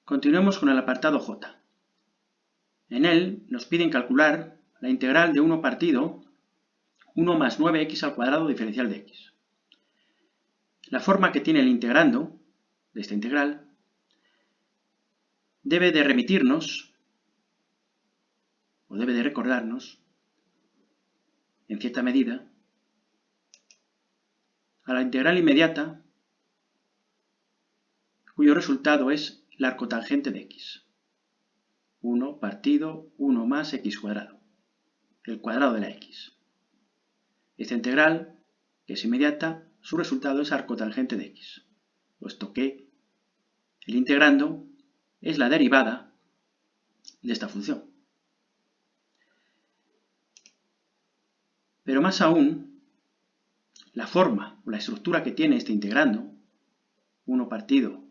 Continuemos con el apartado J. En él nos piden calcular la integral de 1 partido 1 más 9x al cuadrado diferencial de x. La forma que tiene el integrando de esta integral debe de remitirnos, o debe de recordarnos, en cierta medida, a la integral inmediata cuyo resultado es la arcotangente de x. 1 partido 1 más x cuadrado, el cuadrado de la x. Esta integral, que es inmediata, su resultado es arcotangente de x, puesto que el integrando es la derivada de esta función. Pero más aún, la forma o la estructura que tiene este integrando, 1 partido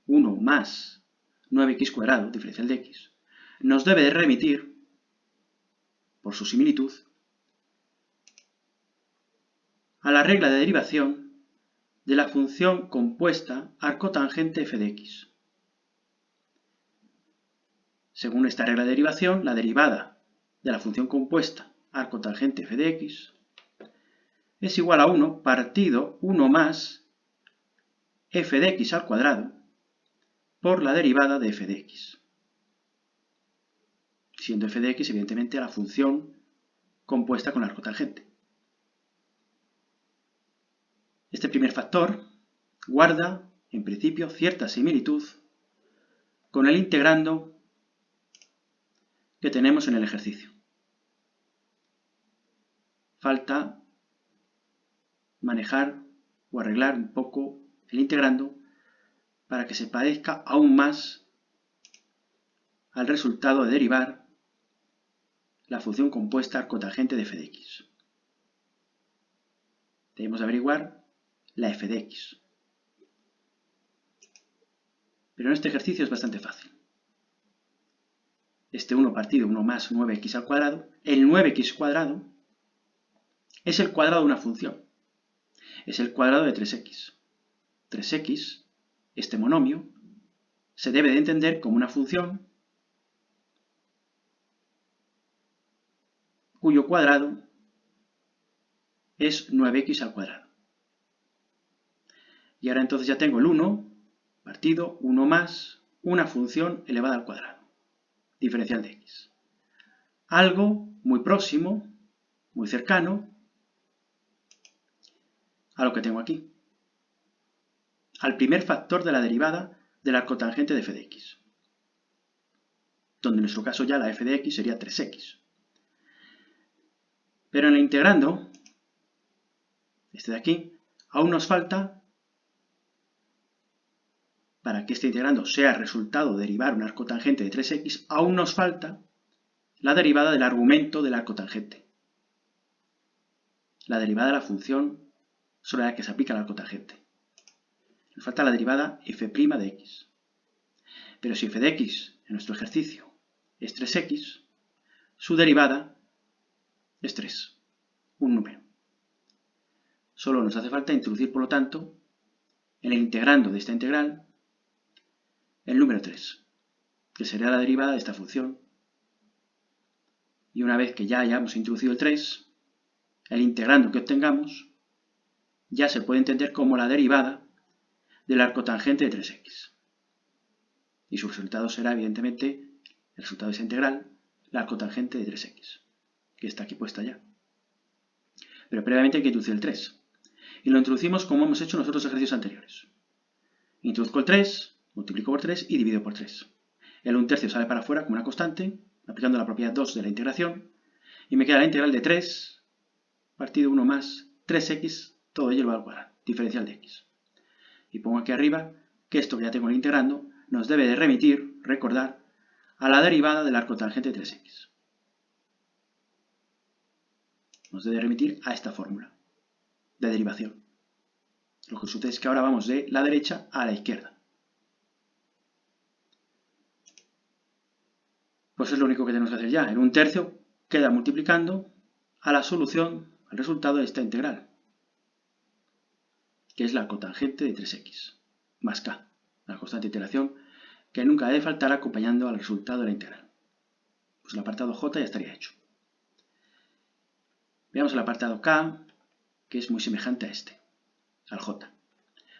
1 más 9x cuadrado, diferencial de x, nos debe de remitir, por su similitud, a la regla de derivación de la función compuesta arcotangente f de x. Según esta regla de derivación, la derivada de la función compuesta arcotangente f de x es igual a 1 partido 1 más f de x al cuadrado por la derivada de f de x, siendo f de x evidentemente la función compuesta con arcotangente. Este primer factor guarda, en principio, cierta similitud con el integrando que tenemos en el ejercicio. Falta manejar o arreglar un poco el integrando para que se parezca aún más al resultado de derivar la función compuesta arcotangente de f de x. Debemos averiguar la f de x. Pero en este ejercicio es bastante fácil. Este 1 partido 1 más 9x al cuadrado, el 9x cuadrado, es el cuadrado de una función. Es el cuadrado de 3x. 3x, este monomio, se debe de entender como una función cuyo cuadrado es 9x al cuadrado. Y ahora entonces ya tengo el 1 partido 1 más una función elevada al cuadrado, diferencial de x. Algo muy próximo, muy cercano a lo que tengo aquí, al primer factor de la derivada de la arcotangente de f de x, donde en nuestro caso ya la f de x sería 3x. Pero en el integrando, este de aquí, aún nos falta, para que este integrando sea resultado de derivar una arcotangente de 3x, aún nos falta la derivada del argumento de la arcotangente. La derivada de la función sobre la que se aplica la arcotangente. Nos falta la derivada f' de x. Pero si f de x en nuestro ejercicio es 3x, su derivada es 3, un número. Solo nos hace falta introducir, por lo tanto, en el integrando de esta integral, el número 3, que sería la derivada de esta función. Y una vez que ya hayamos introducido el 3, el integrando que obtengamos ya se puede entender como la derivada del arcotangente de 3x. Y su resultado será, evidentemente, el resultado de esa integral, la arcotangente de 3x, que está aquí puesta ya. Pero previamente hay que introducir el 3. Y lo introducimos como hemos hecho en los otros ejercicios anteriores. Introduzco el 3, multiplico por 3 y divido por 3. El 1/3 sale para afuera como una constante, aplicando la propiedad 2 de la integración, y me queda la integral de 3 partido 1 más 3x, todo ello elevado al cuadrado, diferencial de x. Y pongo aquí arriba que esto que ya tengo integrando nos debe de remitir, recordar, a la derivada del arcotangente de 3x. Nos debe remitir a esta fórmula de derivación. Lo que sucede es que ahora vamos de la derecha a la izquierda. Pues es lo único que tenemos que hacer ya. El 1/3 queda multiplicando a la solución, al resultado de esta integral, que es la arcotangente de 3x, más k, la constante de iteración que nunca debe faltar acompañando al resultado de la integral. Pues el apartado J ya estaría hecho. Veamos el apartado K, que es muy semejante a este, al J.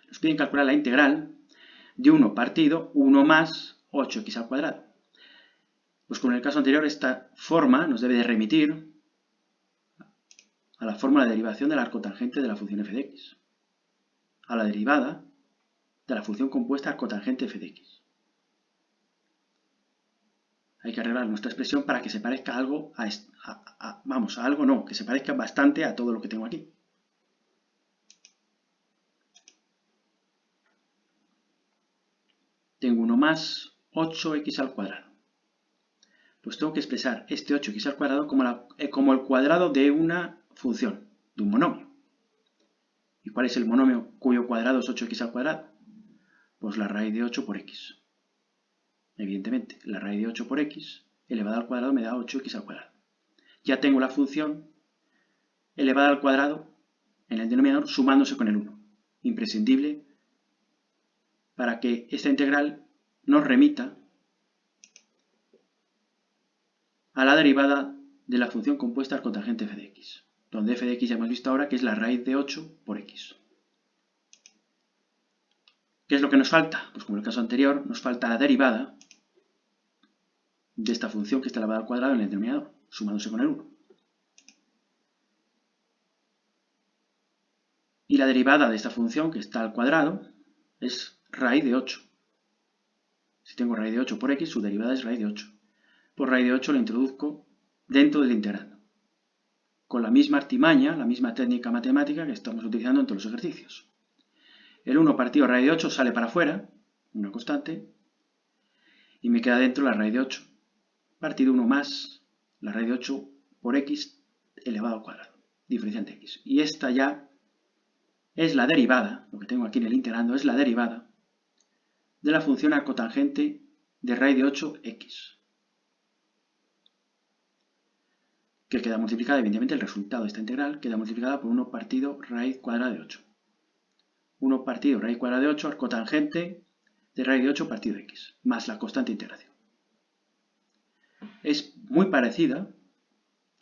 Nos piden calcular la integral de 1 partido 1 más 8x al cuadrado. Pues como en el caso anterior, esta forma nos debe de remitir a la fórmula de derivación del arcotangente de la función f de x, a la derivada de la función compuesta arcotangente f de x. Hay que arreglar nuestra expresión para que se parezca algo a algo no, que se parezca bastante a todo lo que tengo aquí. Tengo 1 más 8x al cuadrado. Pues tengo que expresar este 8x al cuadrado como el cuadrado de una función, de un monomio. ¿Y cuál es el monomio cuyo cuadrado es 8x al cuadrado? Pues la raíz de 8 por x. Evidentemente, la raíz de 8 por x elevada al cuadrado me da 8x al cuadrado. Ya tengo la función elevada al cuadrado en el denominador sumándose con el 1. Imprescindible para que esta integral nos remita a la derivada de la función compuesta arcotangente f de x, donde f de x ya hemos visto ahora que es la raíz de 8 por x. ¿Qué es lo que nos falta? Pues como en el caso anterior, nos falta la derivada de esta función que está elevada al cuadrado en el denominador, sumándose con el 1. Y la derivada de esta función que está al cuadrado es raíz de 8. Si tengo raíz de 8 por x, su derivada es raíz de 8. Por raíz de 8 la introduzco dentro del integrando, con la misma artimaña, la misma técnica matemática que estamos utilizando en todos los ejercicios. El 1 partido raíz de 8 sale para afuera, una constante, y me queda dentro la raíz de 8, partido 1 más la raíz de 8 por x elevado al cuadrado, diferenciante x. Y esta ya es la derivada, lo que tengo aquí en el integrando es la derivada de la función arcotangente de raíz de 8x, que queda multiplicada, evidentemente el resultado de esta integral queda multiplicada por 1 partido raíz cuadrada de 8. 1 partido raíz cuadrada de 8 arcotangente de raíz de 8 partido de x, más la constante integración. Es muy parecida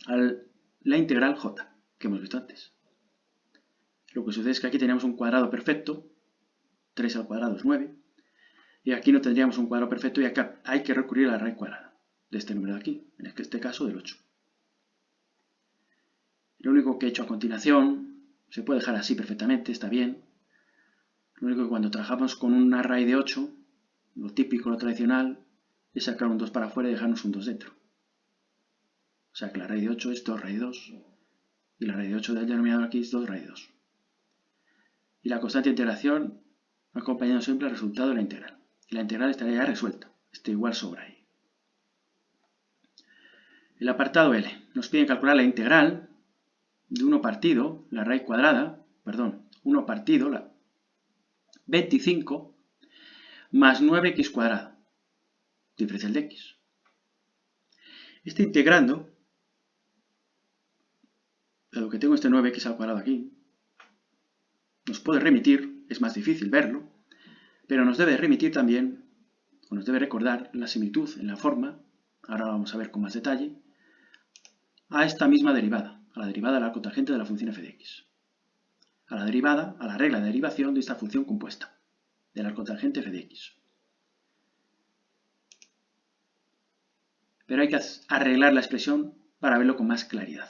a la integral j que hemos visto antes. Lo que sucede es que aquí tenemos un cuadrado perfecto, 3 al cuadrado es 9, y aquí no tendríamos un cuadrado perfecto y acá hay que recurrir a la raíz cuadrada de este número de aquí, en este caso del 8. Lo único que he hecho a continuación, se puede dejar así perfectamente, está bien. Lo único que cuando trabajamos con una raíz de 8, lo típico, lo tradicional, es sacar un 2 para afuera y dejarnos un 2 dentro. O sea que la raíz de 8 es 2 raíz de 2, y la raíz de 8 del denominador aquí es 2 raíz de 2. Y la constante de integración acompañando siempre el resultado de la integral. Y la integral estaría ya resuelta, este igual sobra ahí. El apartado L. Nos piden calcular la integral de 1 partido, la raíz cuadrada, 1 partido, la 25, más 9x cuadrado, diferencial de x. Este integrando, dado que tengo este 9x al cuadrado aquí, nos puede remitir, es más difícil verlo, pero nos debe remitir también, o nos debe recordar la similitud en la forma, ahora lo vamos a ver con más detalle, a esta misma derivada, a la derivada del arcotangente de la función f de x. A la derivada, a la regla de derivación de esta función compuesta, del arcotangente f de x. Pero hay que arreglar la expresión para verlo con más claridad.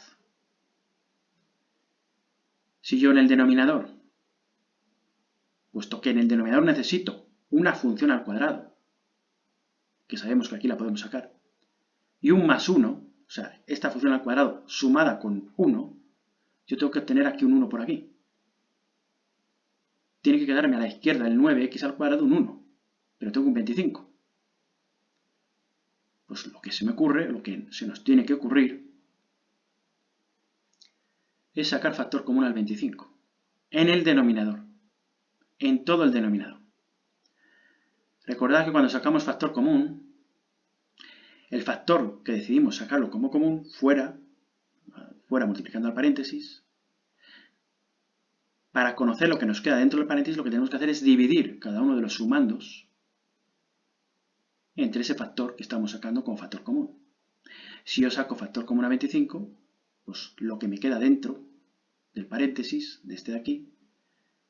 Si yo en el denominador, puesto que en el denominador necesito una función al cuadrado, que sabemos que aquí la podemos sacar, y un más 1, o sea, esta función al cuadrado sumada con 1, yo tengo que obtener aquí un 1 por aquí. Tiene que quedarme a la izquierda el 9x al cuadrado un 1, pero tengo un 25. Pues lo que se me ocurre, lo que se nos tiene que ocurrir, es sacar factor común al 25, en el denominador, en todo el denominador. Recordad que cuando sacamos factor común, el factor que decidimos sacarlo como común fuera multiplicando al paréntesis. Para conocer lo que nos queda dentro del paréntesis, lo que tenemos que hacer es dividir cada uno de los sumandos entre ese factor que estamos sacando como factor común. Si yo saco factor común a 25, pues lo que me queda dentro del paréntesis, de este de aquí,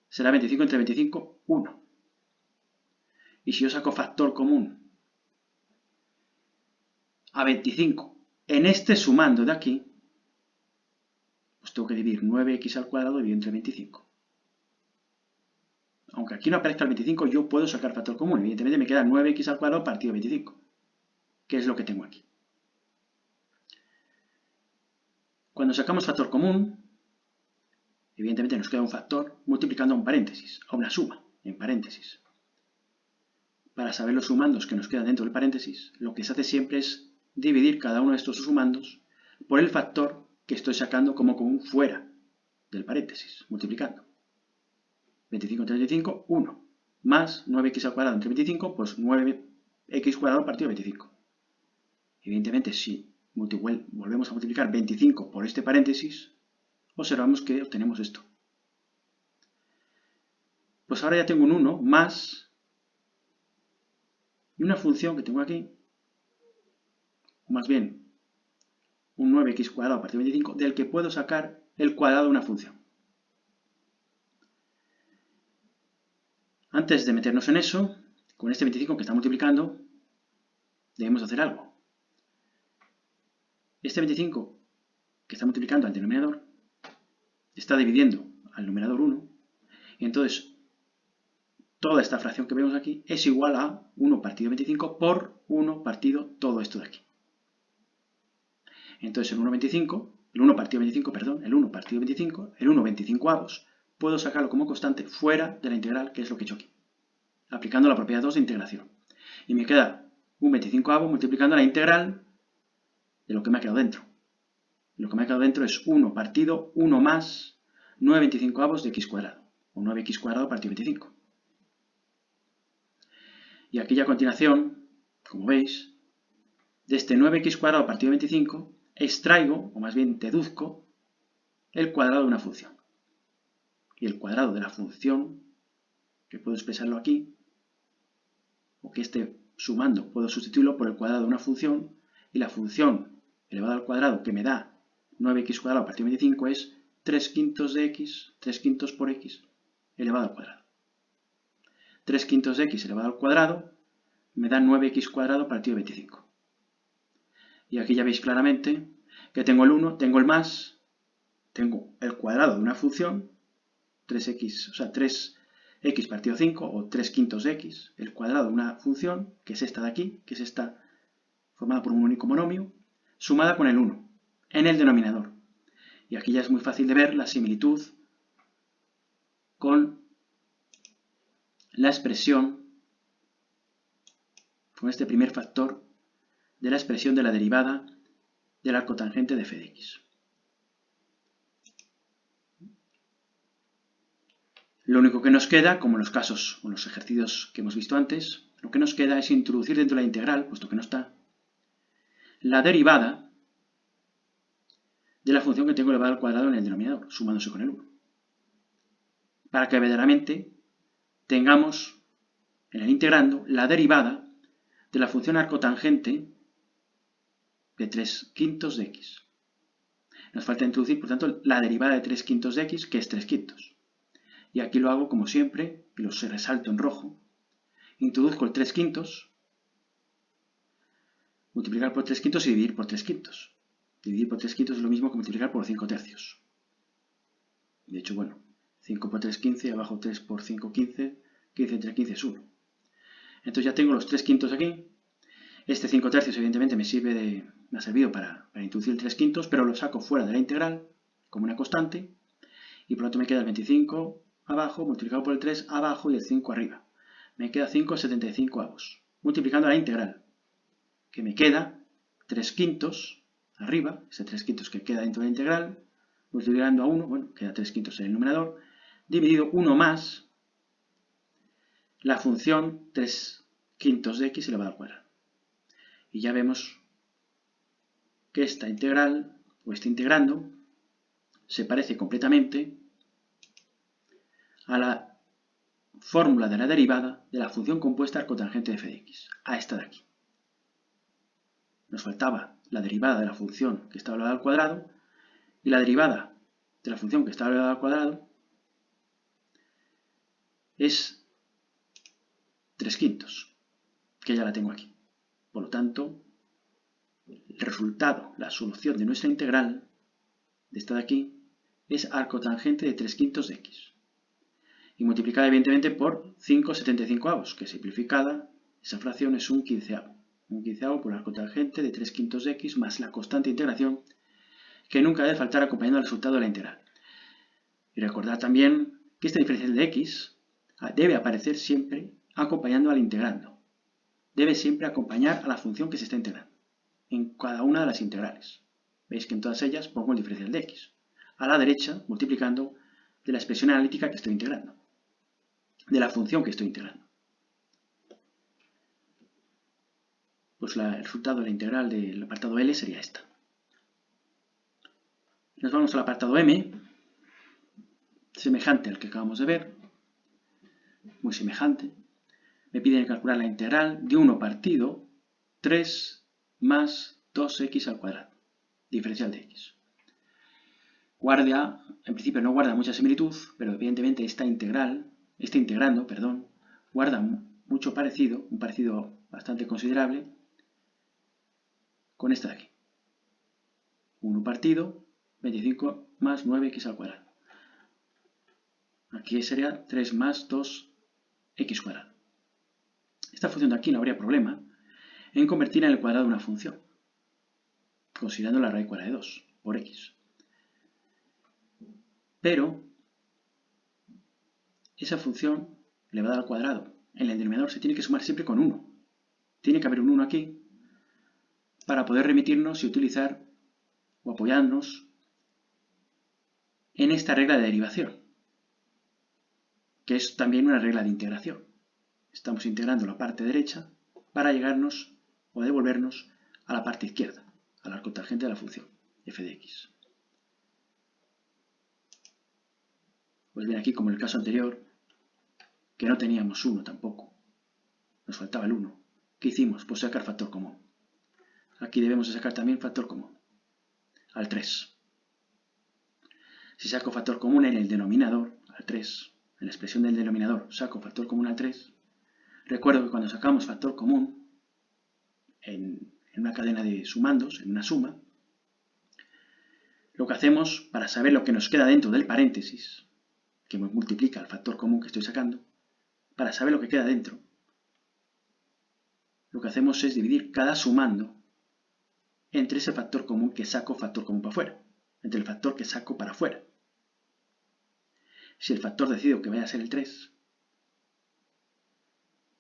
será 25 entre 25, 1. Y si yo saco factor común a 25 en este sumando de aquí, pues tengo que dividir 9x al cuadrado dividido entre 25. Aunque aquí no aparezca el 25, yo puedo sacar factor común. Evidentemente me queda 9x al cuadrado partido 25, que es lo que tengo aquí. Cuando sacamos factor común, evidentemente nos queda un factor multiplicando a un paréntesis, a una suma en paréntesis. Para saber los sumandos que nos quedan dentro del paréntesis, lo que se hace siempre es dividir cada uno de estos sumandos por el factor que estoy sacando como común fuera del paréntesis, multiplicando. 25 entre 25, 1. Más 9x al cuadrado entre 25, pues 9x cuadrado partido 25. Evidentemente, si volvemos a multiplicar 25 por este paréntesis, observamos que obtenemos esto. Pues ahora ya tengo un 1 más y una función que tengo aquí, o más bien un 9x cuadrado partido 25, del que puedo sacar el cuadrado de una función. Antes de meternos en eso, con este 25 que está multiplicando, debemos hacer algo. Este 25 que está multiplicando al denominador está dividiendo al numerador 1, y entonces toda esta fracción que vemos aquí es igual a 1 partido 25 por 1 partido todo esto de aquí. Entonces el 1 partido 25, el 1 partido 25, el 1 25avos, puedo sacarlo como constante fuera de la integral, que es lo que he hecho aquí, aplicando la propiedad 2 de integración. Y me queda un 25avo multiplicando la integral de lo que me ha quedado dentro. Lo que me ha quedado dentro es 1 partido 1 más 9 25avos de x cuadrado, o 9x cuadrado partido 25. Y aquí ya a continuación, como veis, de este 9x cuadrado partido 25, extraigo, o más bien deduzco, el cuadrado de una función. Y el cuadrado de la función, que puedo expresarlo aquí, o que este sumando puedo sustituirlo por el cuadrado de una función, y la función elevada al cuadrado que me da 9x cuadrado partido 25 es 3 quintos de x, 3 quintos por x, elevado al cuadrado. 3 quintos de x elevado al cuadrado me da 9x cuadrado partido 25. Y aquí ya veis claramente que tengo el 1, tengo el más, tengo el cuadrado de una función, 3x, o sea, 3x partido 5, o 3 quintos de x, el cuadrado de una función, que es esta de aquí, que es esta formada por un único monomio, sumada con el 1, en el denominador. Y aquí ya es muy fácil de ver la similitud con la expresión, con este primer factor de la expresión de la derivada del arcotangente de f de x. Lo único que nos queda, como en los casos o en los ejercicios que hemos visto antes, lo que nos queda es introducir dentro de la integral, puesto que no está, la derivada de la función que tengo elevada al cuadrado en el denominador, sumándose con el 1. Para que verdaderamente tengamos en el integrando la derivada de la función arcotangente de 3 quintos de x. Nos falta introducir, por tanto, la derivada de 3 quintos de x, que es 3 quintos. Y aquí lo hago como siempre, y lo resalto en rojo. Introduzco el 3 quintos, multiplicar por 3 quintos y dividir por 3 quintos. Dividir por 3 quintos es lo mismo que multiplicar por 5 tercios. De hecho, bueno, 5 por 3, 15, abajo 3 por 5, 15, 15 entre 15 es 1. Entonces ya tengo los 3 quintos aquí. Este 5 tercios, evidentemente, me ha servido para introducir el 3 quintos, pero lo saco fuera de la integral, como una constante, y por lo tanto me queda el 25 abajo, multiplicado por el 3 abajo y el 5 arriba. Me queda 5,75avos, multiplicando la integral, que me queda 3 quintos arriba, ese 3 quintos que queda dentro de la integral, multiplicando a 1, bueno, queda 3 quintos en el numerador, dividido 1 más la función 3 quintos de x elevado al cuadrado. Y ya vemos que esta integral, o este integrando, se parece completamente a la fórmula de la derivada de la función compuesta arcotangente de f de x, a esta de aquí. nos faltaba la derivada de la función que está elevada al cuadrado, y la derivada de la función que está elevada al cuadrado es 3/5, que ya la tengo aquí. Por lo tanto, el resultado, la solución de nuestra integral, de esta de aquí, es arcotangente de 3/5 de x. Y multiplicada evidentemente por 5/75, que simplificada, esa fracción es un quinceavo. Un quinceavo por arcotangente de 3/5 de x más la constante de integración, que nunca debe faltar acompañando al resultado de la integral. Y recordad también que esta diferencial de x debe aparecer siempre acompañando al integrando. Debe siempre acompañar a la función que se está integrando, en cada una de las integrales. Veis que en todas ellas pongo el diferencial de x. A la derecha, multiplicando de la expresión analítica que estoy integrando, de la función que estoy integrando. Pues el resultado de la integral del apartado L sería esta. Nos vamos al apartado M, semejante al que acabamos de ver, muy semejante. Me piden calcular la integral de 1 partido 3 más 2x al cuadrado, diferencial de x. En principio no guarda mucha similitud, pero evidentemente este integrando, guarda mucho parecido, un parecido bastante considerable con esta de aquí. 1 partido 25 más 9x al cuadrado. Aquí sería 3 más 2x cuadrado. Esta función de aquí no habría problema en convertir en el cuadrado una función, considerando la raíz cuadrada de 2 por x. Pero esa función elevada al cuadrado en el denominador se tiene que sumar siempre con 1. Tiene que haber un 1 aquí para poder remitirnos y utilizar o apoyarnos en esta regla de derivación, que es también una regla de integración. Estamos integrando la parte derecha para llegarnos o devolvernos a la parte izquierda, al arcotangente de la función f de x. Pues bien, aquí como en el caso anterior, que no teníamos 1 tampoco, nos faltaba el 1. ¿Qué hicimos? Pues sacar factor común. Aquí debemos de sacar también factor común, al 3. Si saco factor común en el denominador, al 3, en la expresión del denominador saco factor común al 3, recuerdo que cuando sacamos factor común en una cadena de sumandos, en una suma, lo que hacemos para saber lo que nos queda dentro del paréntesis, que multiplica el factor común que estoy sacando, para saber lo que queda dentro, lo que hacemos es dividir cada sumando entre ese factor común que saco factor común para afuera, entre el factor que saco para afuera. Si el factor decido que vaya a ser el 3,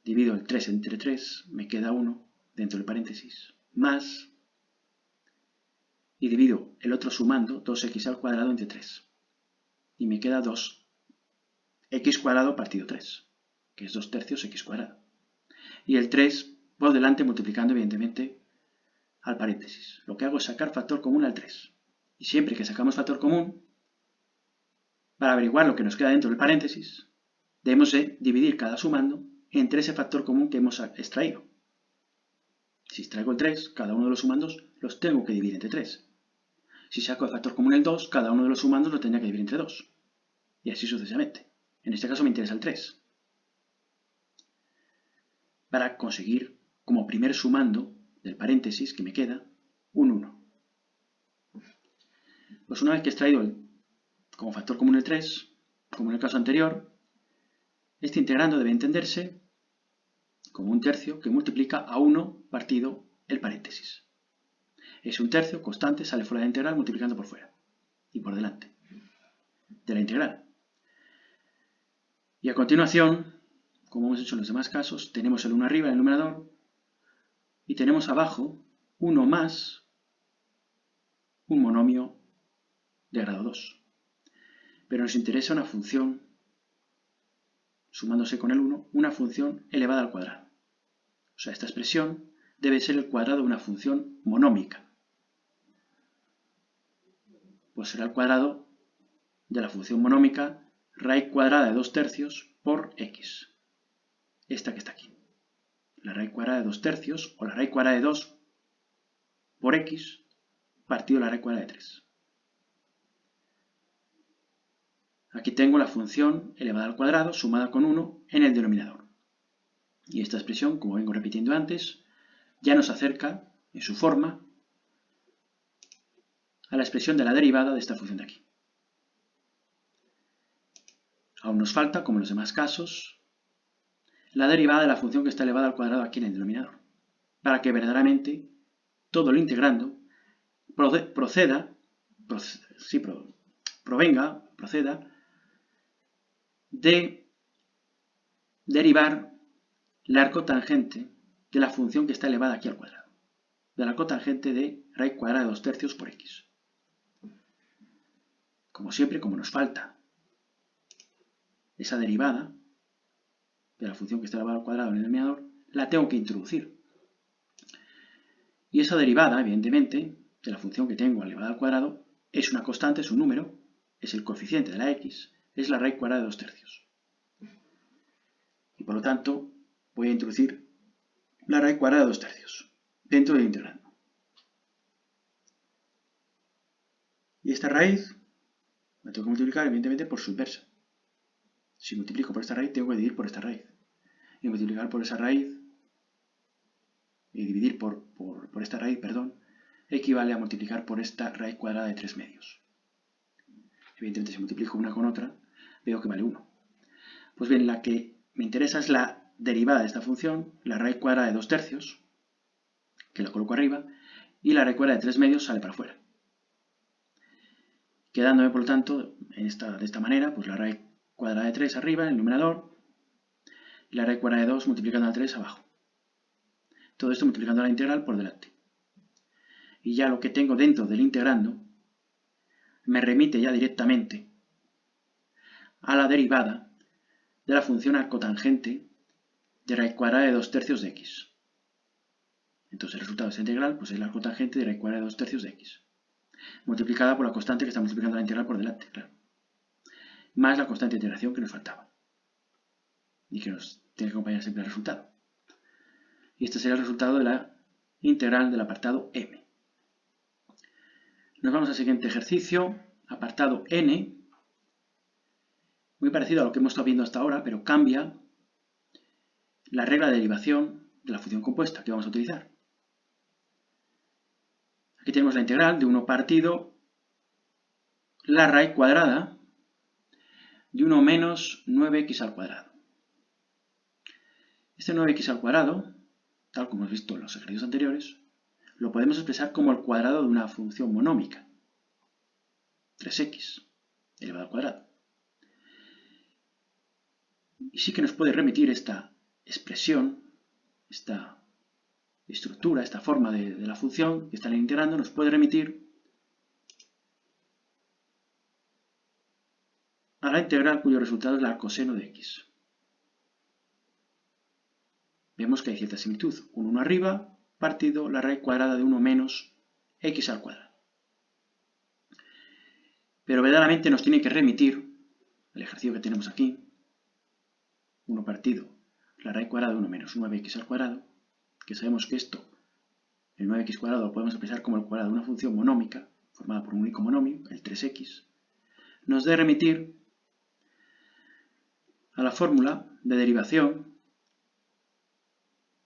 divido el 3 entre 3, me queda 1 dentro del paréntesis, más, y divido el otro sumando, 2x al cuadrado entre 3. Y me queda 2x cuadrado partido 3, que es 2/3 x cuadrado. Y el 3 por delante multiplicando evidentemente al paréntesis. Lo que hago es sacar factor común al 3. Y siempre que sacamos factor común, para averiguar lo que nos queda dentro del paréntesis, debemos de dividir cada sumando entre ese factor común que hemos extraído. Si extraigo el 3, cada uno de los sumandos los tengo que dividir entre 3. Si saco el factor común el 2, cada uno de los sumandos lo tendría que dividir entre 2. Y así sucesivamente. En este caso me interesa el 3. Para conseguir como primer sumando del paréntesis que me queda un 1. Pues una vez que he extraído como factor común el 3, como en el caso anterior, este integrando debe entenderse como un tercio que multiplica a 1 partido el paréntesis. Es un tercio constante, sale fuera de la integral multiplicando por fuera y por delante de la integral. Y a continuación, como hemos hecho en los demás casos, tenemos el 1 arriba en el numerador y tenemos abajo 1 más un monomio de grado 2. Pero nos interesa una función, sumándose con el 1, una función elevada al cuadrado. O sea, esta expresión debe ser el cuadrado de una función monómica. Pues será el cuadrado de la función monómica raíz cuadrada de 2/3 por x. Esta que está aquí. La raíz cuadrada de 2/3 o la raíz cuadrada de 2 por x partido la raíz cuadrada de 3. Aquí tengo la función elevada al cuadrado sumada con 1 en el denominador. Y esta expresión, como vengo repitiendo antes, ya nos acerca, en su forma, a la expresión de la derivada de esta función de aquí. Aún nos falta, como en los demás casos, la derivada de la función que está elevada al cuadrado aquí en el denominador, para que verdaderamente todo lo integrando proceda de derivar la arcotangente de la función que está elevada aquí al cuadrado, de la arcotangente de raíz cuadrada de 2/3 por x. Como siempre, como nos falta esa derivada de la función que está elevada al cuadrado en el denominador, la tengo que introducir. Y esa derivada, evidentemente, de la función que tengo elevada al cuadrado, es una constante, es un número, es el coeficiente de la x, es la raíz cuadrada de 2/3. Y por lo tanto, voy a introducir la raíz cuadrada de 2/3 dentro del integrando. Y esta raíz la tengo que multiplicar, evidentemente, por su inversa. Si multiplico por esta raíz, tengo que dividir por esta raíz. Y multiplicar por esa raíz, y dividir por esta raíz, perdón, equivale a multiplicar por esta raíz cuadrada de 3/2. Evidentemente, si multiplico una con otra, veo que vale 1. Pues bien, la que me interesa es la derivada de esta función, la raíz cuadrada de 2/3, que la coloco arriba, y la raíz cuadrada de 3/2 sale para afuera. Quedándome, por lo tanto, de esta manera, pues la raíz cuadrada de 3 arriba, en el numerador, y la raíz cuadrada de 2 multiplicando a 3 abajo. Todo esto multiplicando la integral por delante. Y ya lo que tengo dentro del integrando me remite ya directamente a la derivada de la función arcotangente de raíz cuadrada de 2/3 de x. Entonces el resultado de esta integral pues es la arcotangente de raíz cuadrada de 2/3 de x, multiplicada por la constante que está multiplicando la integral por delante, claro, más la constante de integración que nos faltaba y que nos tiene que acompañar siempre el resultado. Y este sería el resultado de la integral del apartado m. Nos vamos al siguiente ejercicio, apartado n, muy parecido a lo que hemos estado viendo hasta ahora, pero cambia la regla de derivación de la función compuesta que vamos a utilizar. Aquí tenemos la integral de 1 partido la raíz cuadrada de 1 menos 9x al cuadrado. Este 9x al cuadrado, tal como hemos visto en los ejercicios anteriores, lo podemos expresar como el cuadrado de una función monómica, 3x elevado al cuadrado. Y sí que nos puede remitir esta expresión, esta estructura, esta forma de la función que están integrando, nos puede remitir a la integral cuyo resultado es la coseno de x. Vemos que hay cierta similitud. Un 1 arriba partido la raíz cuadrada de 1 menos x al cuadrado. Pero verdaderamente nos tiene que remitir el ejercicio que tenemos aquí, 1 partido la raíz cuadrada de 1 menos 9x al cuadrado, que sabemos que esto, el 9x cuadrado, lo podemos expresar como el cuadrado de una función monómica, formada por un único monomio, el 3x, nos debe remitir a la fórmula de derivación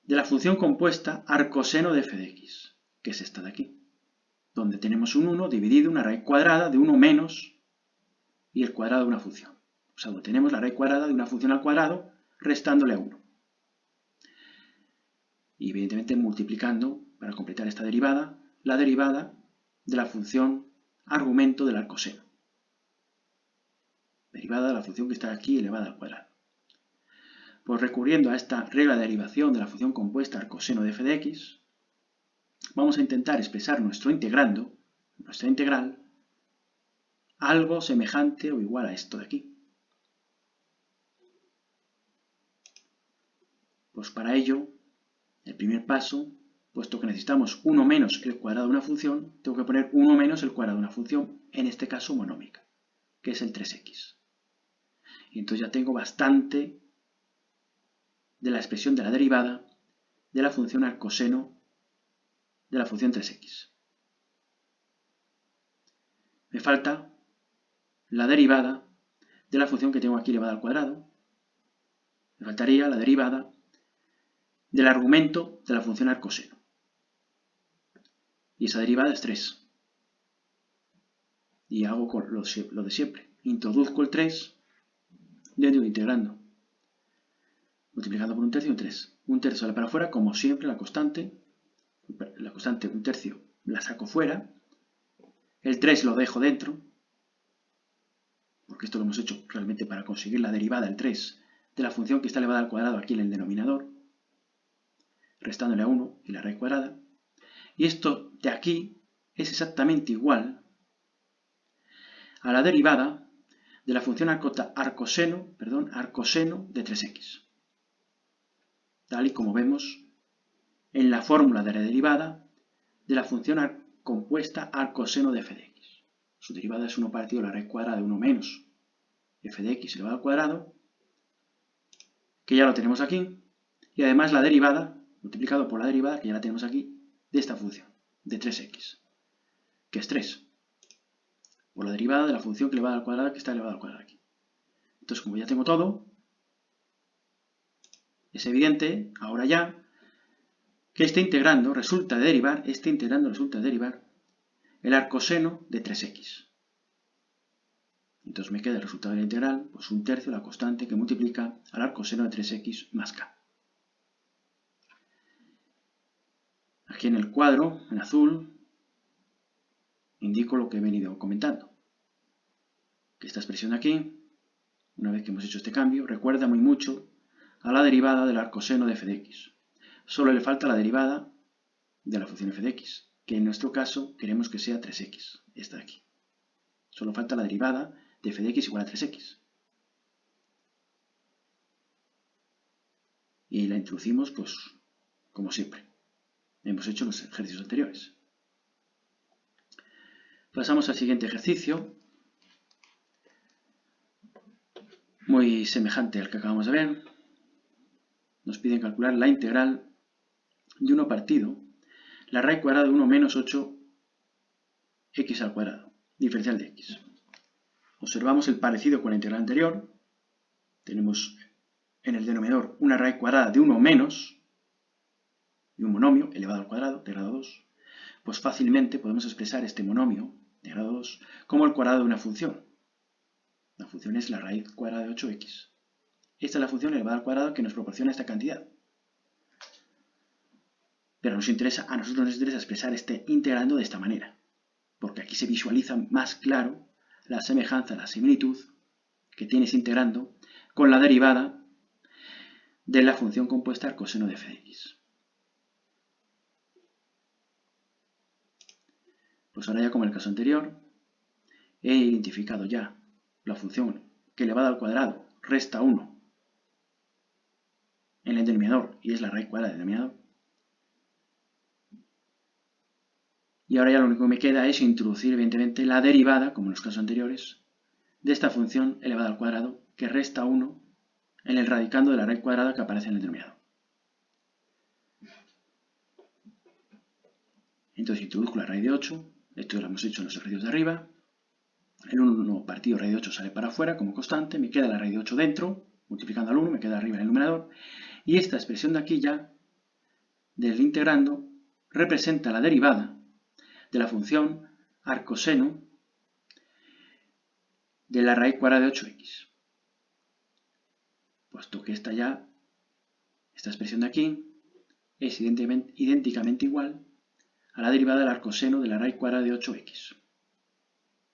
de la función compuesta arcoseno de f de x, que es esta de aquí, donde tenemos un 1 dividido una raíz cuadrada de 1 menos y el cuadrado de una función. O sea, obtenemos la raíz cuadrada de una función al cuadrado restándole a 1. Y evidentemente multiplicando, para completar esta derivada, la derivada de la función argumento del arcoseno. Derivada de la función que está aquí elevada al cuadrado. Pues recurriendo a esta regla de derivación de la función compuesta arcoseno de f de x, vamos a intentar expresar nuestro integrando, nuestra integral, algo semejante o igual a esto de aquí. Pues para ello, el primer paso, puesto que necesitamos 1 menos el cuadrado de una función, tengo que poner 1 menos el cuadrado de una función, en este caso monómica, que es el 3x. Y entonces ya tengo bastante de la expresión de la derivada de la función arcoseno de la función 3x. Me falta la derivada de la función que tengo aquí elevada al cuadrado. Me faltaría la derivada del argumento de la función arcoseno. Y esa derivada es 3. Y hago lo de siempre. Introduzco el 3 dentro de integrando. Multiplicando por 1/3 y un 3. 1/3 sale para afuera, como siempre, la constante 1/3 la saco fuera. El 3 lo dejo dentro, porque esto lo hemos hecho realmente para conseguir la derivada del 3 de la función que está elevada al cuadrado aquí en el denominador, restándole a 1 y la raíz cuadrada. Y esto de aquí es exactamente igual a la derivada de la función arcoseno de 3x. Tal y como vemos en la fórmula de la derivada de la función compuesta arcoseno de f de x. Su derivada es 1 partido la raíz cuadrada de 1 menos f de x elevado al cuadrado, que ya lo tenemos aquí, y además la derivada, multiplicado por la derivada, que ya la tenemos aquí, de esta función, de 3x, que es 3, por la derivada de la función elevada al cuadrado que está elevada al cuadrado aquí. Entonces, como ya tengo todo, es evidente, ahora ya, que este integrando resulta de derivar el arcoseno de 3x. Entonces me queda el resultado de la integral, pues 1/3 la constante que multiplica al arcoseno de 3x más k. Aquí en el cuadro, en azul, indico lo que he venido comentando. Que esta expresión de aquí, una vez que hemos hecho este cambio, recuerda muy mucho a la derivada del arcoseno de f de x. Solo le falta la derivada de la función f de x, que en nuestro caso queremos que sea 3x, esta de aquí. Solo falta la derivada de f de x igual a 3x. Y la introducimos, pues, como siempre. Hemos hecho los ejercicios anteriores. Pasamos al siguiente ejercicio, muy semejante al que acabamos de ver. Nos piden calcular la integral de 1 partido la raíz cuadrada de 1 menos 8x al cuadrado, diferencial de x. Observamos el parecido con la integral anterior. Tenemos en el denominador una raíz cuadrada de 1 menos y un monomio elevado al cuadrado de grado 2. Pues fácilmente podemos expresar este monomio de grado 2 como el cuadrado de una función. La función es la raíz cuadrada de 8x. Esta es la función elevada al cuadrado que nos proporciona esta cantidad. Pero a nosotros nos interesa expresar este integrando de esta manera, porque aquí se visualiza más claro la semejanza, la similitud que tienes integrando con la derivada de la función compuesta arcoseno de f de x. Pues ahora ya como en el caso anterior, he identificado ya la función que elevada al cuadrado resta 1 en el denominador y es la raíz cuadrada del denominador. Y ahora ya lo único que me queda es introducir evidentemente la derivada, como en los casos anteriores, de esta función elevada al cuadrado que resta 1 en el radicando de la raíz cuadrada que aparece en el denominador. Entonces introduzco la raíz de 8, esto lo hemos hecho en los ejercicios de arriba. El 1 partido raíz de 8 sale para afuera como constante, me queda la raíz de 8 dentro, multiplicando al 1, me queda arriba en el numerador. Y esta expresión de aquí ya, del integrando, representa la derivada de la función arcoseno de la raíz cuadrada de 8x. Puesto que esta expresión de aquí, es idénticamente igual a la derivada del arcoseno de la raíz cuadrada de 8x.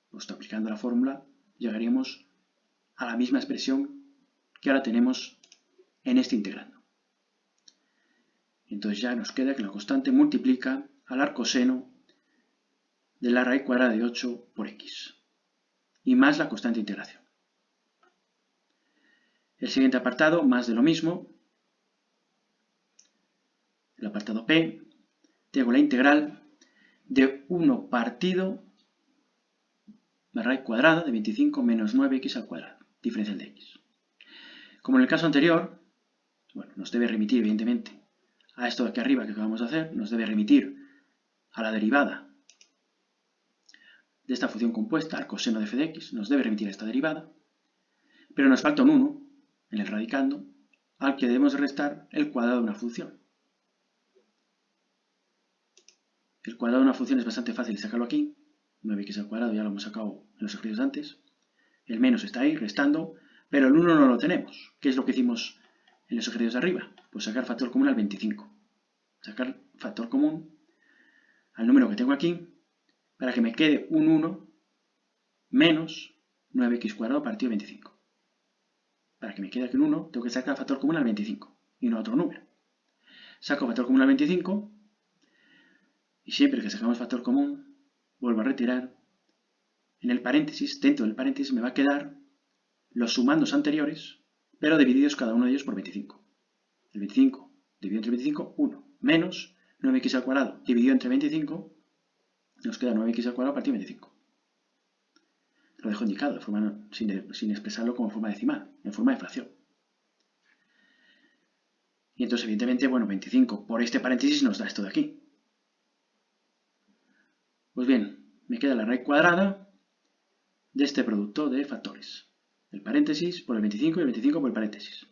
Puesto aplicando la fórmula, llegaríamos a la misma expresión que ahora tenemos en este integrando. Entonces ya nos queda que la constante multiplica al arcoseno de la raíz cuadrada de 8 por x, y más la constante de integración. El siguiente apartado, más de lo mismo. El apartado P, tengo la integral de 1 partido la raíz cuadrada de 25 menos 9x al cuadrado, diferencial de x. Como en el caso anterior, bueno, nos debe remitir evidentemente a esto de aquí arriba que acabamos de hacer, nos debe remitir a la derivada de esta función compuesta, al coseno de f de x, nos debe remitir a esta derivada, pero nos falta un 1 en el radicando, al que debemos restar el cuadrado de una función. El cuadrado de una función es bastante fácil sacarlo aquí, 9x al cuadrado ya lo hemos sacado en los ejercicios antes, el menos está ahí, restando, pero el 1 no lo tenemos. ¿Qué es lo que hicimos en los ejercicios de arriba? Pues sacar factor común al 25. Sacar factor común al número que tengo aquí, para que me quede un 1 menos 9x cuadrado partido 25. Para que me quede aquí un 1, tengo que sacar factor común al 25 y no otro número. Saco factor común al 25 y siempre que sacamos factor común, vuelvo a retirar. En el paréntesis, dentro del paréntesis, me va a quedar los sumandos anteriores, pero divididos cada uno de ellos por 25. El 25 dividido entre 25, 1, menos 9x al cuadrado dividido entre 25, nos queda 9x al cuadrado partido 25. Lo dejo indicado de forma, sin expresarlo como forma decimal, en forma de fracción. Y entonces, evidentemente, bueno, 25 por este paréntesis nos da esto de aquí. Pues bien, me queda la raíz cuadrada de este producto de factores. El paréntesis por el 25 y el 25 por el paréntesis.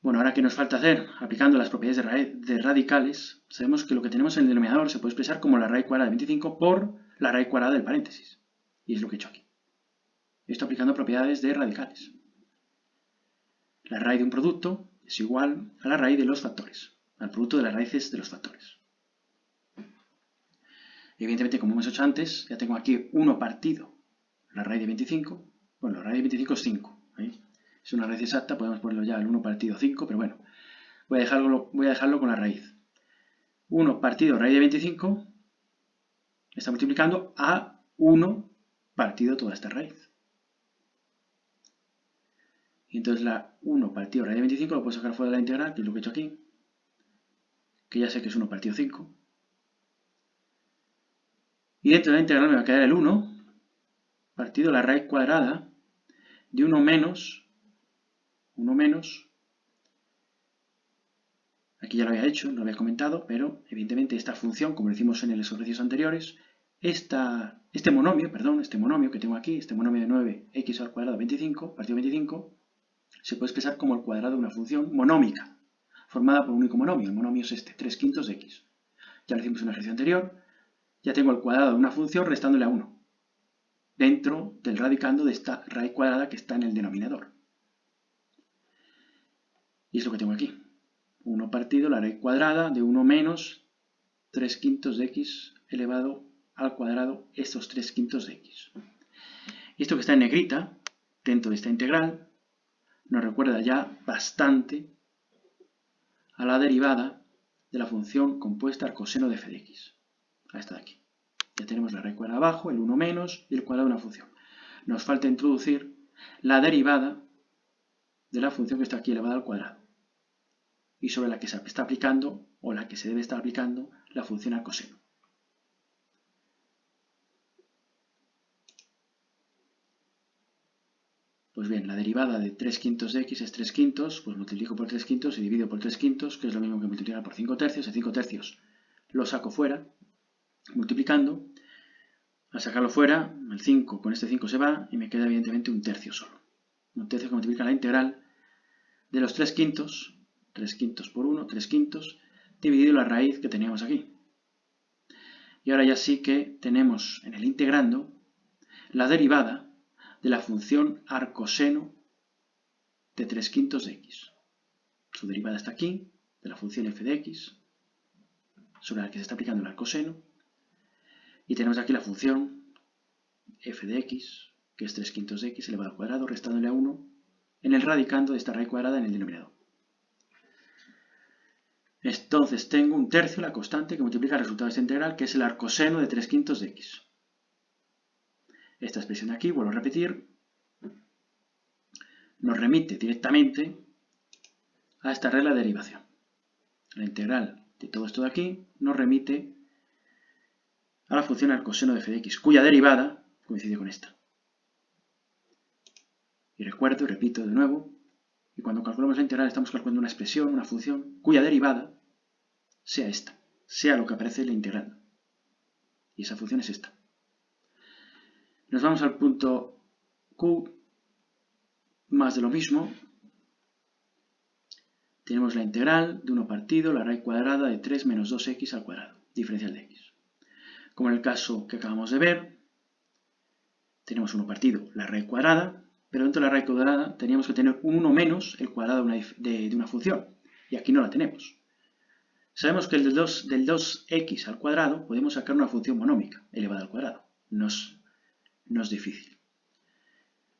Bueno, ahora que nos falta hacer, aplicando las propiedades de radicales, sabemos que lo que tenemos en el denominador se puede expresar como la raíz cuadrada de 25 por la raíz cuadrada del paréntesis. Y es lo que he hecho aquí. Esto aplicando propiedades de radicales. La raíz de un producto es igual a la raíz de los factores, al producto de las raíces de los factores. Evidentemente, como hemos hecho antes, ya tengo aquí 1 partido la raíz de 25. Bueno, la raíz de 25 es 5. Es una raíz exacta, podemos ponerlo ya al 1 partido 5, pero bueno, voy a dejarlo con la raíz. 1 partido raíz de 25 está multiplicando a 1 partido toda esta raíz. Y entonces la 1 partido raíz de 25 lo puedo sacar fuera de la integral, que es lo que he hecho aquí, que ya sé que es 1 partido 5. Y dentro de la integral me va a quedar el 1 partido la raíz cuadrada de 1 menos, aquí ya lo había hecho, lo había comentado, pero evidentemente esta función, como lo hicimos en los ejercicios anteriores, este monomio que tengo aquí, este monomio de 9x al cuadrado 25, partido 25, se puede expresar como el cuadrado de una función monómica, formada por un único monomio. El monomio es este, 3/5 de x. Ya lo hicimos en el ejercicio anterior. Ya tengo el cuadrado de una función restándole a 1, dentro del radicando de esta raíz cuadrada que está en el denominador. Y es lo que tengo aquí. 1 partido la raíz cuadrada de 1 menos 3/5 de x elevado al cuadrado estos 3/5 de x. Y esto que está en negrita, dentro de esta integral, nos recuerda ya bastante a la derivada de la función compuesta al coseno de f de x. A esta de aquí. Ya tenemos la raíz cuadrada abajo, el 1 menos y el cuadrado de una función. Nos falta introducir la derivada de la función que está aquí elevada al cuadrado y sobre la que se está aplicando, o la que se debe estar aplicando, la función al coseno. Pues bien, la derivada de 3/5 de x es 3/5, pues multiplico por 3/5 y divido por 3/5, que es lo mismo que multiplicar por 5/3. El 5/3 lo saco fuera, multiplicando. Al sacarlo fuera, el 5 con este 5 se va y me queda evidentemente un tercio solo. Un tercio que multiplica la integral de los 3/5, 3/5 por 1, 3/5, dividido la raíz que teníamos aquí. Y ahora ya sí que tenemos en el integrando la derivada de la función arcoseno de 3/5 de x. Su derivada está aquí, de la función f de x, sobre la que se está aplicando el arcoseno. Y tenemos aquí la función f de x, que es 3/5 de x elevado al cuadrado, restándole a 1 en el radicando de esta raíz cuadrada en el denominador. Entonces tengo un tercio, la constante, que multiplica el resultado de esta integral, que es el arcoseno de 3/5 de x. Esta expresión de aquí, vuelvo a repetir, nos remite directamente a esta regla de derivación. La integral de todo esto de aquí nos remite a la función arcoseno de f de x, cuya derivada coincide con esta. Y recuerdo y repito de nuevo, y cuando calculamos la integral estamos calculando una expresión, una función, cuya derivada sea esta. sea lo que aparece en el integrando. Y esa función es esta. Nos vamos al punto Q, más de lo mismo. Tenemos la integral de 1 partido la raíz cuadrada de 3 menos 2x al cuadrado, diferencial de x. Como en el caso que acabamos de ver, tenemos 1 partido la raíz cuadrada, pero dentro de la raíz cuadrada teníamos que tener un 1 menos el cuadrado de una función, y aquí no la tenemos. Sabemos que del 2x al cuadrado podemos sacar una función monómica elevada al cuadrado. No es difícil.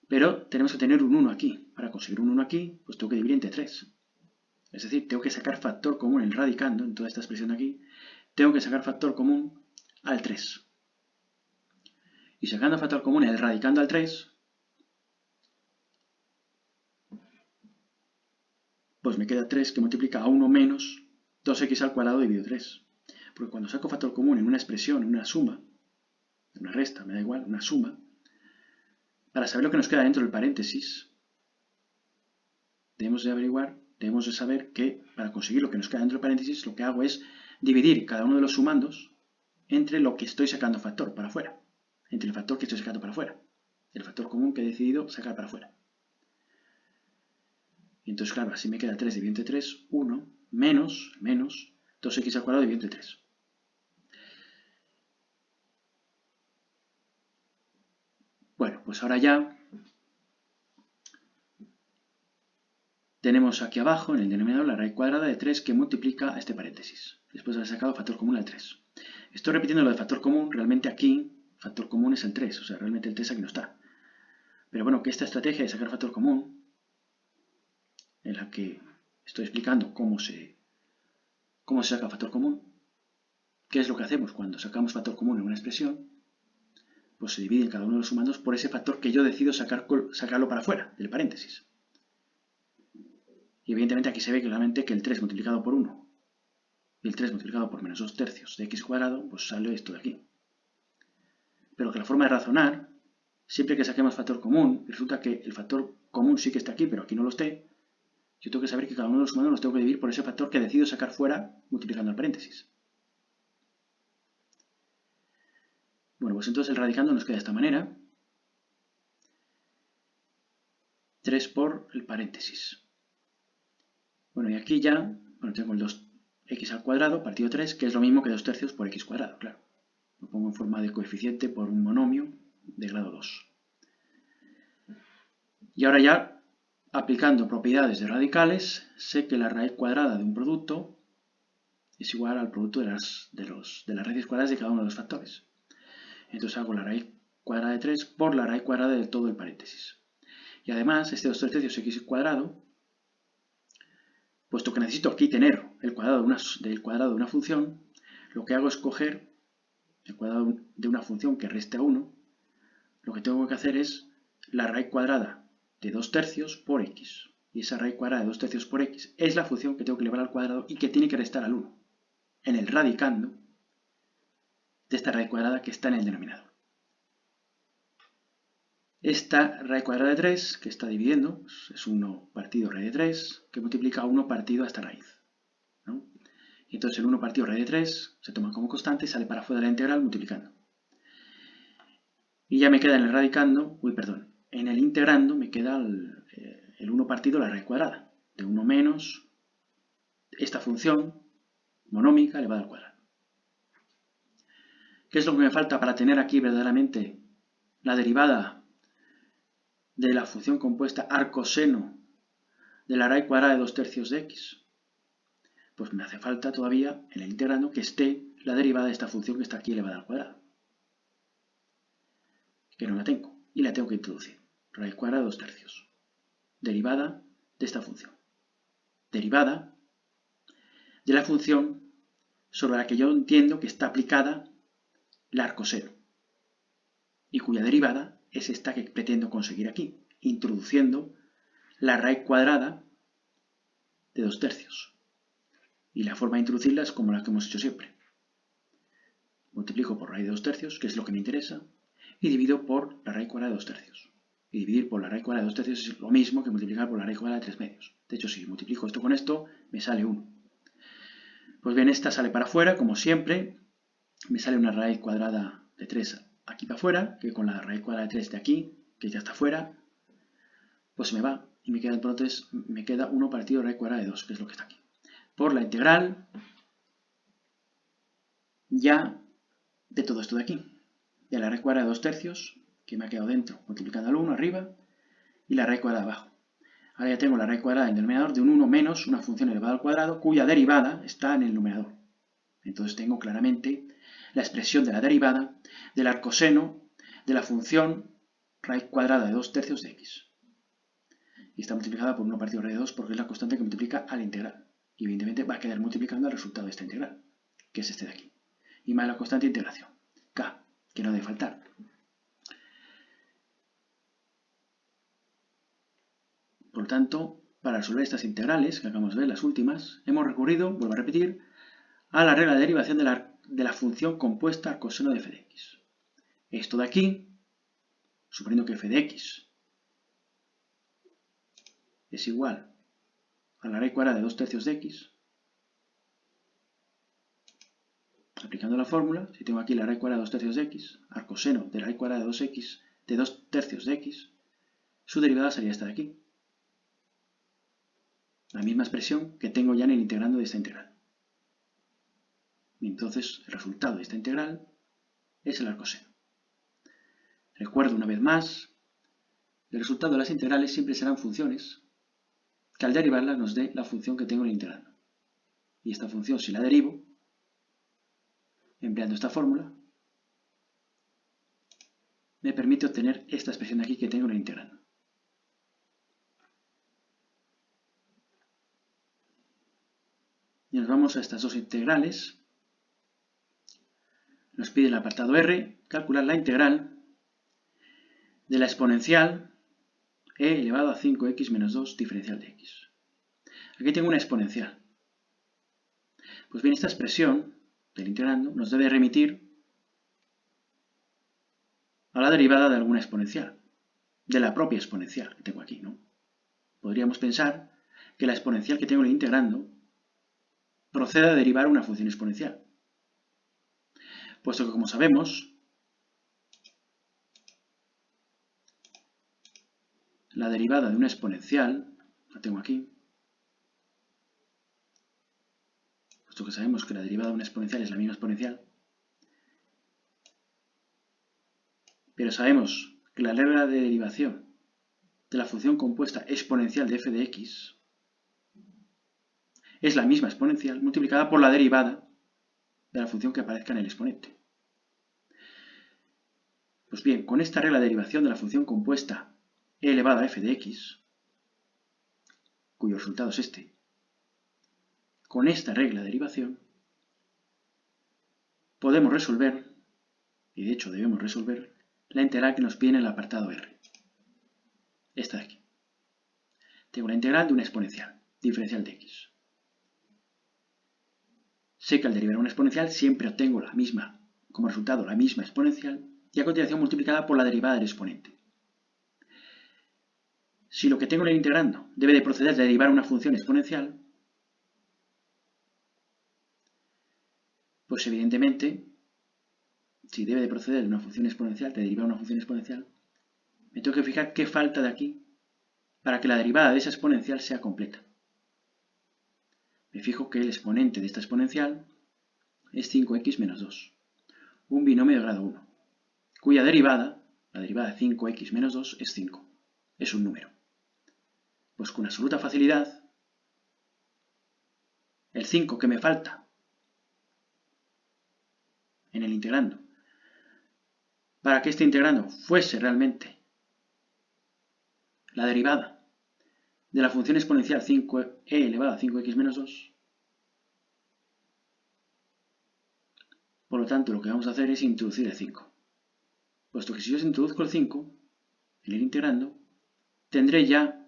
Pero tenemos que tener un 1 aquí. Para conseguir un 1 aquí, pues tengo que dividir entre 3. Es decir, tengo que sacar factor común en radicando, en toda esta expresión de aquí, tengo que sacar factor común al 3. Y sacando factor común en el radicando al 3, pues me queda 3 que multiplica a 1 menos 2x al cuadrado dividido 3. Porque cuando saco factor común en una expresión, en una suma, en una resta, me da igual, una suma, para saber lo que nos queda dentro del paréntesis, debemos de saber que para conseguir lo que nos queda dentro del paréntesis, lo que hago es dividir cada uno de los sumandos entre lo que estoy sacando factor para afuera, entre el factor que estoy sacando para afuera, el factor común que he decidido sacar para afuera. Y entonces, claro, así me queda 3 dividido entre 3, 1, menos 2x al cuadrado dividido entre 3. Bueno, pues ahora ya tenemos aquí abajo, en el denominador, la raíz cuadrada de 3 que multiplica a este paréntesis, después de haber sacado factor común al 3. Estoy repitiendo lo de factor común, realmente aquí factor común es el 3, o sea, realmente el 3 aquí no está. Pero bueno, que esta estrategia de sacar factor común, en la que estoy explicando cómo se saca factor común, qué es lo que hacemos cuando sacamos factor común en una expresión, pues se divide en cada uno de los sumandos por ese factor que yo decido sacarlo para afuera, del paréntesis. Y evidentemente aquí se ve claramente que el 3 multiplicado por 1 y el 3 multiplicado por menos 2 tercios de x cuadrado, pues sale esto de aquí. Pero que la forma de razonar, siempre que saquemos factor común, resulta que el factor común sí que está aquí, pero aquí no lo esté, yo tengo que saber que cada uno de los sumandos los tengo que dividir por ese factor que decido sacar fuera multiplicando el paréntesis. Bueno, pues entonces el radicando nos queda de esta manera. 3 por el paréntesis. Bueno, y aquí ya, tengo el 2x al cuadrado partido 3, que es lo mismo que 2 tercios por x cuadrado, claro. Lo pongo en forma de coeficiente por un monomio de grado 2. Y ahora ya, aplicando propiedades de radicales, sé que la raíz cuadrada de un producto es igual al producto de las raíces cuadradas de cada uno de los factores. Entonces hago la raíz cuadrada de 3 por la raíz cuadrada de todo el paréntesis. Y además, este 2 tercios x cuadrado, puesto que necesito aquí tener el cuadrado del cuadrado de una función, lo que hago es coger el cuadrado de una función que reste a 1. Lo que tengo que hacer es la raíz cuadrada de 2 tercios por x. Y esa raíz cuadrada de 2 tercios por x es la función que tengo que elevar al cuadrado y que tiene que restar al 1. En el radicando de esta raíz cuadrada que está en el denominador. Esta raíz cuadrada de 3, que está dividiendo, es 1 partido raíz de 3, que multiplica a 1 partido a esta raíz, ¿no? Y entonces el 1 partido raíz de 3 se toma como constante y sale para afuera de la integral multiplicando. Y ya me queda en el radicando, en el integrando me queda el 1 partido la raíz cuadrada, de 1 menos esta función monómica elevada al cuadrado. ¿Qué es lo que me falta para tener aquí verdaderamente la derivada de la función compuesta arcoseno de la raíz cuadrada de 2 tercios de x? Pues me hace falta todavía en el integrando que esté la derivada de esta función que está aquí elevada al cuadrado. Que no la tengo. Y la tengo que introducir. Raíz cuadrada de 2 tercios. Derivada de esta función. Derivada de la función sobre la que yo entiendo que está aplicada la arcoseno. Y cuya derivada es esta que pretendo conseguir aquí. Introduciendo la raíz cuadrada de 2 tercios. Y la forma de introducirla es como la que hemos hecho siempre. Multiplico por raíz de 2 tercios, que es lo que me interesa, y divido por la raíz cuadrada de 2 tercios. Y dividir por la raíz cuadrada de 2 tercios es lo mismo que multiplicar por la raíz cuadrada de 3 medios. De hecho, si multiplico esto con esto, me sale 1. Pues bien, esta sale para afuera, como siempre. Me sale una raíz cuadrada de 3 aquí para afuera, que con la raíz cuadrada de 3 de aquí, que ya está fuera, pues se me va. Y me queda entonces, me queda 1 partido raíz cuadrada de 2, que es lo que está aquí. Por la integral ya de todo esto de aquí. De la raíz cuadrada de 2 tercios, que me ha quedado dentro, multiplicando al 1 arriba, y la raíz cuadrada abajo. Ahora ya tengo la raíz cuadrada en el denominador de un 1 menos una función elevada al cuadrado, cuya derivada está en el numerador. Entonces tengo claramente la expresión de la derivada del arcoseno de la función raíz cuadrada de 2 tercios de x. Y está multiplicada por 1 partido raíz de 2 porque es la constante que multiplica a la integral. Y evidentemente va a quedar multiplicando al resultado de esta integral, que es este de aquí. Y más la constante de integración, k, que no debe faltar. Por lo tanto, para resolver estas integrales, que acabamos de ver, las últimas, hemos recurrido, vuelvo a repetir, a la regla de derivación de la función compuesta al coseno de f de x. Esto de aquí, suponiendo que f de x es igual a la raíz cuadrada de 2 tercios de x, aplicando la fórmula, si tengo aquí la raíz cuadrada de 2 tercios de x, al coseno de la raíz cuadrada de 2x de 2 tercios de x, su derivada sería esta de aquí. La misma expresión que tengo ya en el integrando de esta integral. Y entonces el resultado de esta integral es el arcoseno. Recuerdo una vez más, el resultado de las integrales siempre serán funciones que al derivarlas nos dé la función que tengo en el integrando. Y esta función, si la derivo, empleando esta fórmula, me permite obtener esta expresión de aquí que tengo en el integrando. Y nos vamos a estas dos integrales. Nos pide el apartado R, calcular la integral de la exponencial e elevado a 5x menos 2 diferencial de x. Aquí tengo una exponencial. Pues bien, esta expresión del integrando nos debe remitir a la derivada de alguna exponencial, de la propia exponencial que tengo aquí, ¿no? Podríamos pensar que la exponencial que tengo en el integrando procede a derivar una función exponencial, puesto que, como sabemos, la derivada de una exponencial, la tengo aquí, puesto que sabemos que la derivada de una exponencial es la misma exponencial, pero sabemos que la regla de derivación de la función compuesta exponencial de f de x es la misma exponencial multiplicada por la derivada de la función que aparezca en el exponente. Pues bien, con esta regla de derivación de la función compuesta e elevado a f de x, cuyo resultado es este, con esta regla de derivación podemos resolver, y de hecho debemos resolver, la integral que nos pide en el apartado R. Esta de aquí. Tengo la integral de una exponencial, diferencial de x. Sé que al derivar una exponencial siempre obtengo la misma, como resultado la misma exponencial, y a continuación multiplicada por la derivada del exponente. Si lo que tengo en el integrando debe de proceder de derivar una función exponencial, pues evidentemente, si debe de proceder de una función exponencial, de derivar una función exponencial, me tengo que fijar qué falta de aquí para que la derivada de esa exponencial sea completa. Me fijo que el exponente de esta exponencial es 5x menos 2, un binomio de grado 1, cuya derivada, la derivada de 5x menos 2, es 5. Es un número. Pues con absoluta facilidad, el 5 que me falta en el integrando, para que este integrando fuese realmente la derivada de la función exponencial 5e elevado a 5x menos 2, por lo tanto lo que vamos a hacer es introducir el 5. Puesto que si yo introduzco el 5 en el integrando, tendré ya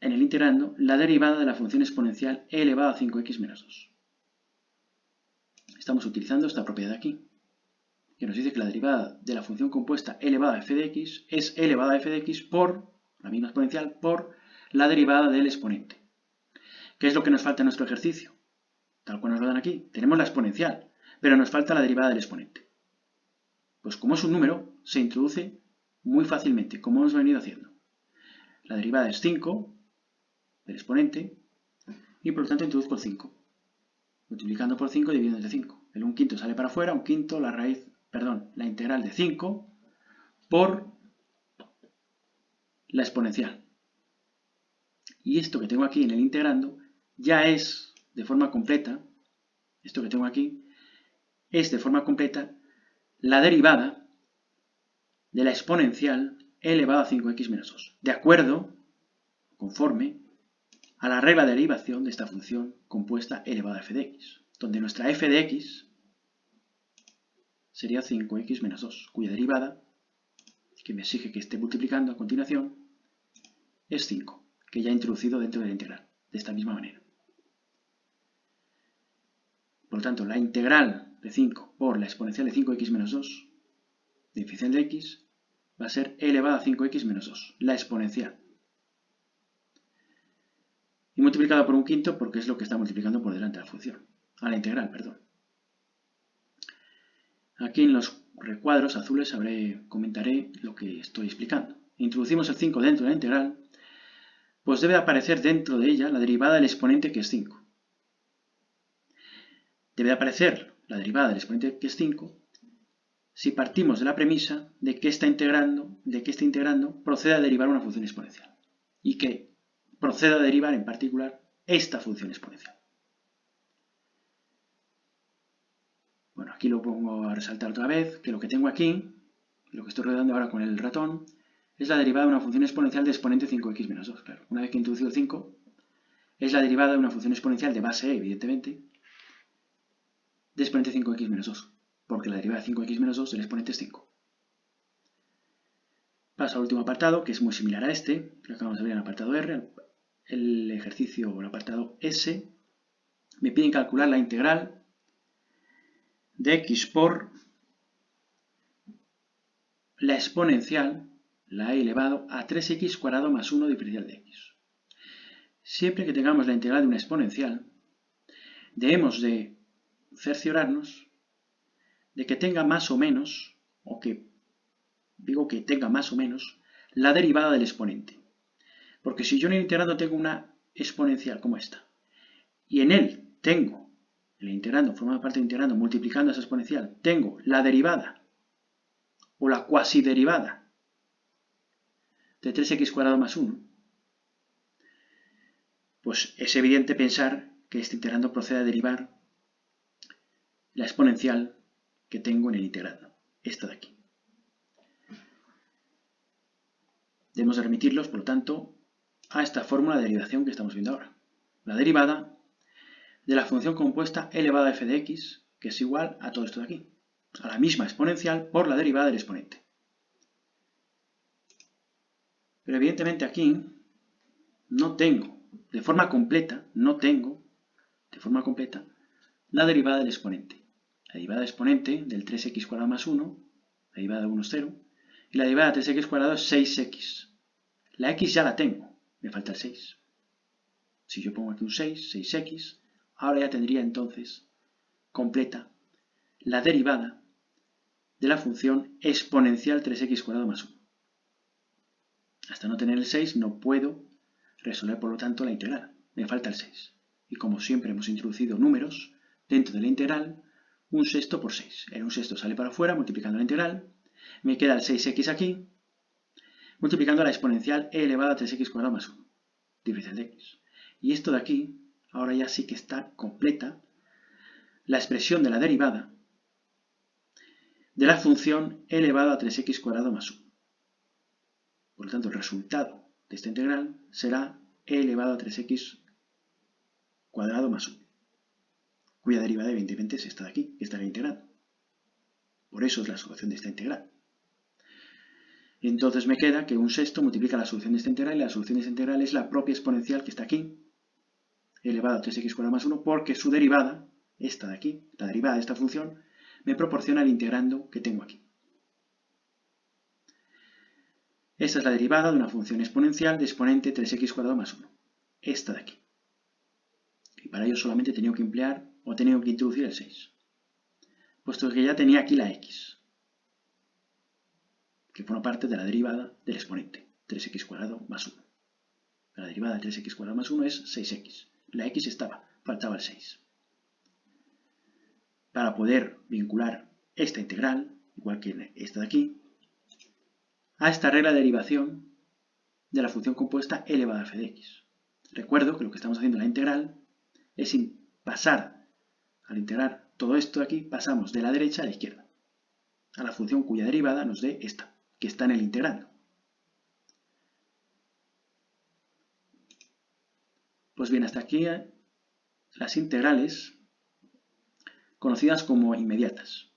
en el integrando la derivada de la función exponencial e elevado a 5x menos 2. Estamos utilizando esta propiedad de aquí, que nos dice que la derivada de la función compuesta elevada a f de x es elevada a f de x por, la misma exponencial, por la derivada del exponente. ¿Qué es lo que nos falta en nuestro ejercicio? Tal cual nos lo dan aquí. Tenemos la exponencial, pero nos falta la derivada del exponente. Pues como es un número, se introduce muy fácilmente, como hemos venido haciendo. La derivada es 5 del exponente y por lo tanto introduzco el 5. Multiplicando por 5 y dividiendo entre 5. El 1/5 sale para afuera, 1/5 la integral de 5 por la exponencial. Y esto que tengo aquí en el integrando ya es de forma completa, esto que tengo aquí, es de forma completa la derivada de la exponencial elevado a 5x menos 2. De acuerdo, conforme a la regla de derivación de esta función compuesta elevada a f de x, donde nuestra f de x sería 5x menos 2, cuya derivada, que me exige que esté multiplicando a continuación, es 5, que ya he introducido dentro de la integral, de esta misma manera. Por lo tanto, la integral de 5 por la exponencial de 5x menos 2, de diferencial de x, va a ser elevada a 5x menos 2, la exponencial. Y multiplicada por 1/5 porque es lo que está multiplicando por delante de la función, a la integral, perdón. Aquí en los recuadros azules comentaré lo que estoy explicando. Introducimos el 5 dentro de la integral, pues debe aparecer dentro de ella la derivada del exponente que es 5. Debe aparecer la derivada del exponente que es 5 si partimos de la premisa de que este integrando proceda a derivar una función exponencial y que proceda a derivar en particular esta función exponencial. Bueno, aquí lo pongo a resaltar otra vez, que lo que tengo aquí, lo que estoy rodando ahora con el ratón, es la derivada de una función exponencial de exponente 5x menos 2. Claro, una vez que he introducido el 5, es la derivada de una función exponencial de base e, evidentemente, de exponente 5x menos 2, porque la derivada de 5x menos 2 del exponente es 5. Paso al último apartado, que es muy similar a este, que acabamos de ver en el apartado R, el ejercicio o el apartado S. Me piden calcular la integral de x por la exponencial, la e elevado a 3x cuadrado más 1 diferencial de x. Siempre que tengamos la integral de una exponencial, debemos de cerciorarnos de que tenga más o menos, tenga más o menos, la derivada del exponente. Porque si yo en el integrando tengo una exponencial como esta, y en él tengo, el integrando, formando parte del integrando, multiplicando esa exponencial, tengo la derivada o la cuasi derivada de 3x cuadrado más 1, pues es evidente pensar que este integrando procede a derivar la exponencial que tengo en el integrando, esta de aquí. Debemos de remitirlos, por lo tanto, a esta fórmula de derivación que estamos viendo ahora. La derivada de la función compuesta elevada a f de x, que es igual a todo esto de aquí, a la misma exponencial por la derivada del exponente. Pero evidentemente aquí no tengo, de forma completa, la derivada del exponente. La derivada del exponente del 3x cuadrado más 1, la derivada de 1 es 0, y la derivada de 3x cuadrado es 6x. La x ya la tengo, me falta el 6. Si yo pongo aquí un 6x, ahora ya tendría entonces completa la derivada de la función exponencial 3x cuadrado más 1. Hasta no tener el 6 no puedo resolver por lo tanto la integral, me falta el 6. Y como siempre hemos introducido números dentro de la integral, un sexto por 6. El un sexto sale para afuera multiplicando la integral, me queda el 6x aquí, multiplicando la exponencial e elevado a 3x cuadrado más 1, diferencial de x. Y esto de aquí, ahora ya sí que está completa la expresión de la derivada de la función e elevado a 3x cuadrado más 1. Por lo tanto, el resultado de esta integral será e elevado a 3x cuadrado más 1, cuya derivada evidentemente es esta de aquí, que está la integral. Por eso es la solución de esta integral. Y entonces me queda que un sexto multiplica la solución de esta integral y la solución de esta integral es la propia exponencial que está aquí, elevado a 3x cuadrado más 1, porque su derivada, esta de aquí, la derivada de esta función, me proporciona el integrando que tengo aquí. Esta es la derivada de una función exponencial de exponente 3x cuadrado más 1, esta de aquí. para ello solamente he tenido que emplear o he tenido que introducir el 6. Puesto que ya tenía aquí la x, que forma parte de la derivada del exponente, 3x cuadrado más 1. La derivada de 3x cuadrado más 1 es 6x. La x estaba, faltaba el 6. Para poder vincular esta integral, igual que esta de aquí, a esta regla de derivación de la función compuesta elevada a f de x. Recuerdo que lo que estamos haciendo en la integral es pasar, al integrar todo esto de aquí, pasamos de la derecha a la izquierda, a la función cuya derivada nos dé esta, que está en el integrando. Pues bien, hasta aquí las integrales conocidas como inmediatas.